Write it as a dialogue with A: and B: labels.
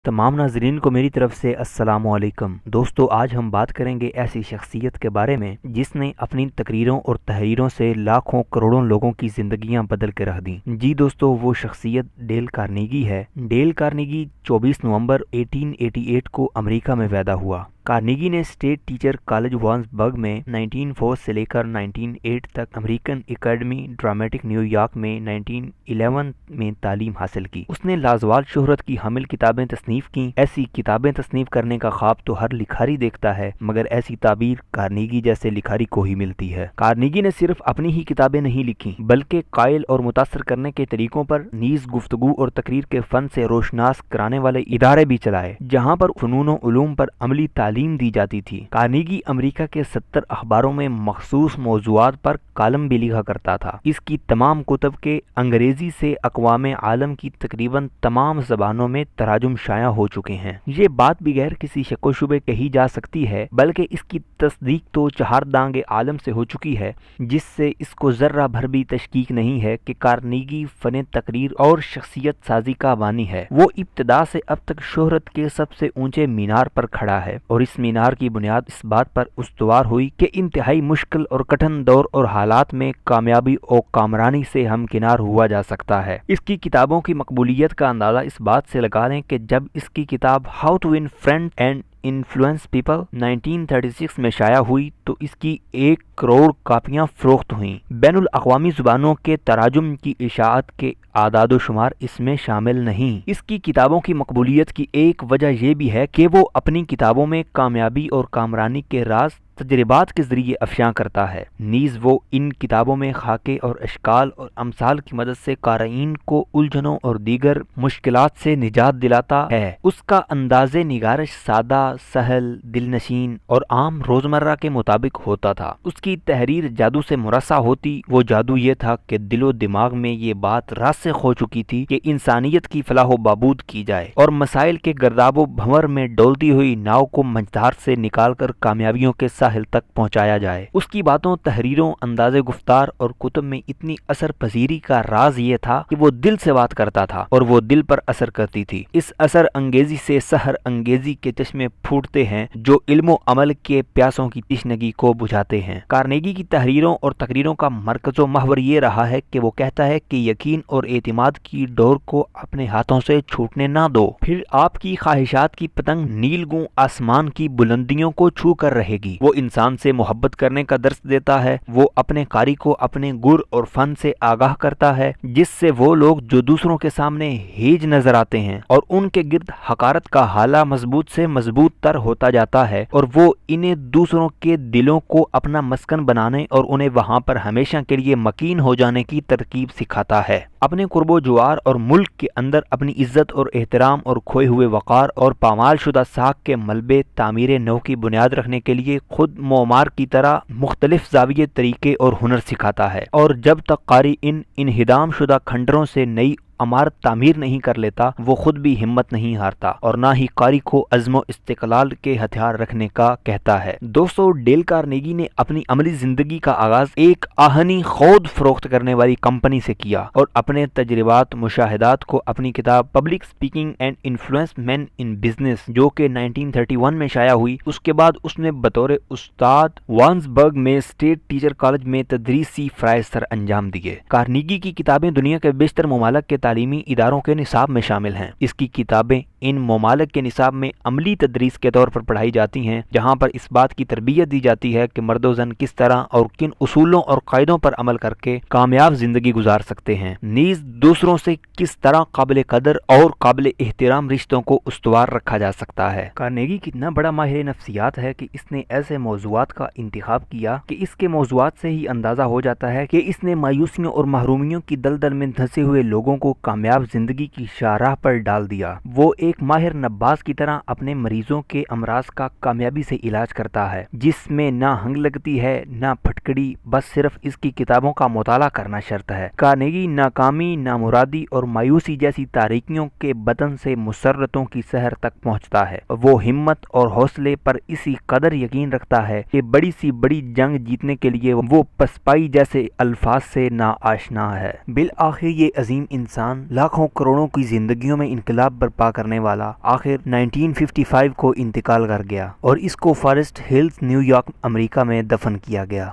A: तमाम नाजरीन को मेरी तरफ से अस्सलाम वालेकुम। दोस्तों, आज हम बात करेंगे ऐसी शख्सियत के बारे में जिसने अपनी तकरीरों और तहरीरों से लाखों करोड़ों लोगों की ज़िंदगियां बदल के रख दी। जी दोस्तों, वो शख्सियत डेल कार्नेगी है। डेल कार्नेगी 24 नवंबर 1888 को अमेरिका में पैदा हुआ। कार्नेगी ने स्टेट टीचर कॉलेज वार्न्सबर्ग में 1904 से लेकर 1908 तक, अमेरिकन एकेडमी ड्रामेटिक न्यूयॉर्क में 1911 में तालीम हासिल की। उसने लाजवाब शोहरत की हामिल किताबें तसनीफ की। ऐसी किताबें तसनीफ करने का ख्वाब तो हर लिखारी देखता है, मगर ऐसी ताबीर कार्नेगी जैसे लिखारी को ही मिलती है। कार्नेगी ने सिर्फ अपनी ही किताबें नहीं लिखी, बल्कि कायल और मुतासर करने के तरीकों पर नीज गुफ्तगू और तकरीर के फन से रोशनास कराने वाले इदारे भी चलाए, जहाँ पर फनून व उलूम पर अमली तालीम दी जाती थी। कार्नेगी अमेरिका के 70 अखबारों में मखसूस मौज़ूआत पर कालम भी लिखा करता था। इसकी तमाम कुतब के अंग्रेजी से अक़वाम आलम की तकरीबन तमाम ज़बानों में तराजुम शाया हो चुके हैं। ये बात बगैर किसी शक शुबे कही जा सकती है, बल्कि इसकी तस्दीक तो चहारदांगे आलम से हो चुकी है, जिससे इसको जर्रा भर भी तशकीक नहीं है कि कार्नेगी फ़न तकरीर और शख्सियत साजी का बानी है। वो इब्तिदा से अब तक शोहरत के सबसे ऊंचे मीनार पर खड़ा है, और इस मीनार की बुनियाद इस बात पर उस्तवार हुई कि इंतहाई मुश्किल और कठिन दौर और हालात में कामयाबी और कामरानी से हमकिनार हुआ जा सकता है। इसकी किताबों की मकबूलियत का अंदाज़ा इस बात से लगा लें कि जब इसकी किताब how to win friend and influence people 1936 में शाया हुई तो इसकी 1 करोड़ कापियां फरोख्त हुईं। बैनुल अक़वामी ज़ुबानों के तराजुम की इशाअत के आदादो शुमार इसमें शामिल नहीं। इसकी किताबों की मकबूलियत की एक वजह यह भी है कि वो अपनी किताबों में कामयाबी और कामरानी के राज तजर्बात के जरिए अफशां करता है। नीज वो इन किताबों में खाके और अशकाल और अमसाल की मदद से क़ारीन को उलझनों और दीगर मुश्किलात से निजात दिलाता है। उसका अंदाज़े निगारिश सादा, सहल, दिलनशीन और आम रोज़मर्रा के मुताबिक होता था। उसकी तहरीर जादू से मुरस्सा होती। वो जादू ये था कि दिलो दिमाग में ये बात रासिख हो चुकी थी कि इंसानियत की फलाह बहबूद की जाए और मसाइल के गर्दाबो भंवर में डोलती हुई नाव को मंझधार से निकालकर कामयाबियों के साहिल तक पहुंचाया जाए। उसकी बातों, तहरीरों, अंदाज़े गुफ्तार और कुतुब में इतनी असर पजीरी का राज ये था कि वो दिल से बात करता था और वो दिल पर असर करती थी। इस असर अंगेजी से सहर अंगेजी के चश्मे फूटते हैं जो इल्मो अमल के प्यासों की तिश्नगी को बुझाते हैं। कार्नेगी की तहरीरों और तकरीरों का मरकज़ो महवर ये रहा है कि वो कहता है कि यकीन और एतिमाद की डोर को अपने हाथों से छूटने ना दो, फिर आपकी ख्वाहिशात की पतंग नीलगू आसमान की बुलंदियों को छू कर रहेगी। वो इंसान से मोहब्बत करने का दर्स देता है। वो अपने कारी को अपने गुर और फन से आगाह करता है, जिससे वो लोग जो दूसरों के सामने हेज नजर आते हैं और उनके गिर्द हकारत का हाला मजबूत से मजबूत तर होता जाता है, और वो इन्हें दूसरों के दिलों को अपना मस्कन बनाने और उन्हें वहां पर हमेशा के लिए मकीन हो जाने की तरकीब सिखाता है। अपने कुर्बो जुआर और मुल्क के अंदर अपनी इज्जत और एहतराम और खोए हुए वक़ार और पामाल शुदा साख के मलबे तामीर नौ की बुनियाद रखने के लिए खुद मोमार की तरह मुख्तलिफ जाविये तरीके और हुनर सिखाता है, और जब तक कारी इन इनहिदाम शुदा खंडरों से नई अमारत तामीर नहीं कर लेता, वो खुद भी हिम्मत नहीं हारता और ना ही कारी को अज़्म इस्तिक़लाल के हथियार रखने का कहता है। दोस्तों, डेल कार्नेगी ने अपनी अमली जिंदगी का आगाज एक आहनी खोद फरोख्त करने वाली कंपनी से किया और अपने तजर्बात मुशाहिदात को अपनी किताब public speaking and influence man in business, जो कि 1931 में शाया हुई, उसके बाद उसने बतौर उस्ताद वार्न्सबर्ग में स्टेट टीचर कॉलेज में तदरीसी फ़राइज़ सर अंजाम दिए। कार्नेगी की किताबें दुनिया के बेशतर ममालिक के तालीमी इदारों के निसाब में शामिल हैं। इसकी किताबें इन ममालिक के निसाब में अमली तदरीस के तौर पर पढ़ाई जाती हैं, जहाँ पर इस बात की तरबियत दी जाती है कि मर्द व ज़न किस तरह और किन उसूलों और कायदों पर अमल करके कामयाब जिंदगी गुजार सकते हैं, नीज दूसरों से किस तरह काबिल कदर और काबिल एहतराम रिश्तों को उस्तवार रखा जा सकता है। कार्नेगी कितना बड़ा माहिर नफ्सियात है कि इसने ऐसे मौज़ूआत का इंतखाब किया कि इसके मौज़ूआत से ही अंदाजा हो जाता है कि इसने मायूसियों और महरूमियों की दलदल में धंसे हुए लोगों को कामयाब जिंदगी की शाहराह पर डाल दिया। वो एक माहिर नब्बाज की तरह अपने मरीजों के अमराज का कामयाबी से इलाज करता है, जिसमें ना हंग लगती है ना फटकड़ी, बस सिर्फ इसकी किताबों का मुताला करना शर्त है। कार्नेगी नाकामी, नामुरादी और मायूसी जैसी तारीकियों के बदन से मुसर्रतों की सहर तक पहुंचता है। वो हिम्मत और हौसले पर इसी कदर यकीन रखता है कि बड़ी सी बड़ी जंग जीतने के लिए वो पसपाई जैसे अल्फाज से ना आशना है। बिल आखिर ये अजीम इंसान انسان، لاکھوں کروڑوں کی زندگیوں میں انقلاب برپا کرنے والا آخر 1955 کو انتقال کر گیا اور اس کو فارسٹ ہلز نیو یارک امریکہ میں دفن کیا گیا۔